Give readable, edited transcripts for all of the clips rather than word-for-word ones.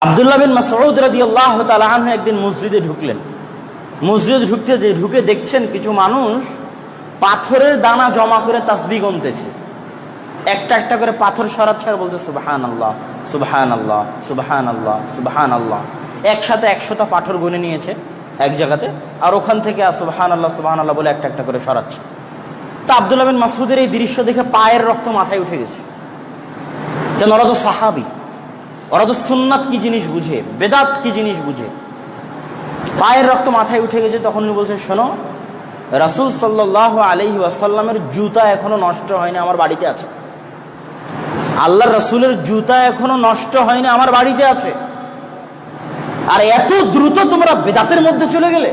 আব্দুল্লাহ বিন মাসউদ রাদিয়াল্লাহু তাআলা আনহু একদিন মসজিদে ঢুকলেন। মসজিদে ঢুকে দেখছেন কিছু মানুষ পাথরের দানা জমা করে তাসবিহ গুনতেছে। একটা একটা করে পাথর সরাচ্ছে আর বলছে সুবহানাল্লাহ সুবহানাল্লাহ সুবহানাল্লাহ সুবহানাল্লাহ। একসাথে 100টা পাথর গুনে নিয়েছে এক জায়গাতে, আর ওখান থেকে সুবহানাল্লাহ সুবহানাল্লাহ বলে একটা একটা করে সরাচ্ছে। তা আব্দুল্লাহ বিন মাসউদের এই দৃশ্য দেখে পায়ের রক্ত মাথায় উঠে গেছে। কেন? ওরা তো সাহাবী, ওরা তো সুন্নাত কি জিনিস বুঝে, বেদাত কি জিনিস বুঝে। পায়ের রক্ত মাথায় উঠে গেছে। তখন উনি বলছে, শোনো, রাসূল সাল্লাল্লাহু আলাইহি ওয়াসাল্লামের জুতা এখনো নষ্ট হয়নি, আমার বাড়িতে আছে। আল্লাহর রাসূলের জুতা এখনো নষ্ট হয়নি, আমার বাড়িতে আছে। আর এত দ্রুত তোমরা বেদাতের মধ্যে চলে গেলে,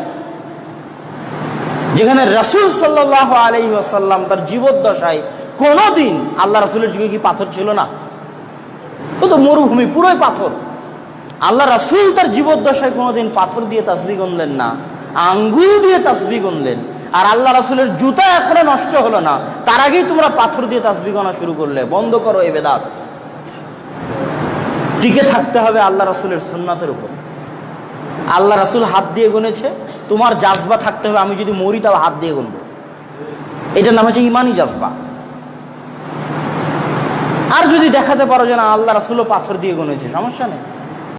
যেখানে রাসূল সাল্লাল্লাহু আলাইহি ওয়াসাল্লাম তার জীবদ্দশায় কোনোদিন, আল্লাহ রাসূলের যুগে কি পাথর ছিল না? ও তো মরুভূমি, পুরোই পাথর। আল্লাহ রাসূল তার জীবদ্দশায় কোনোদিন পাথর দিয়ে তাসবিহ গুনলেন না, আঙ্গুল দিয়ে তাসবিহ গুনলেন। আর আল্লাহ রাসূলের জুতা এখনো নষ্ট হলো না, তার আগেই তোমরা পাথর দিয়ে তাসবিহ গোনা শুরু করলে। বন্ধ করো এই বেদাত। টিকে থাকতে হবে আল্লাহ রাসূলের সুন্নাতের উপর। আল্লাহ রাসূল হাত দিয়ে গুনেছে, তোমার জাজবা থাকতে হবে আমি যদি মরি তাও হাত দিয়ে গুনবো। এটার নাম হচ্ছে ইমানি জাজবা। আর যদি দেখাতে পারো যে না, আল্লাহ রাসূলও পাথর দিয়ে গুনেছে, সমস্যা নেই।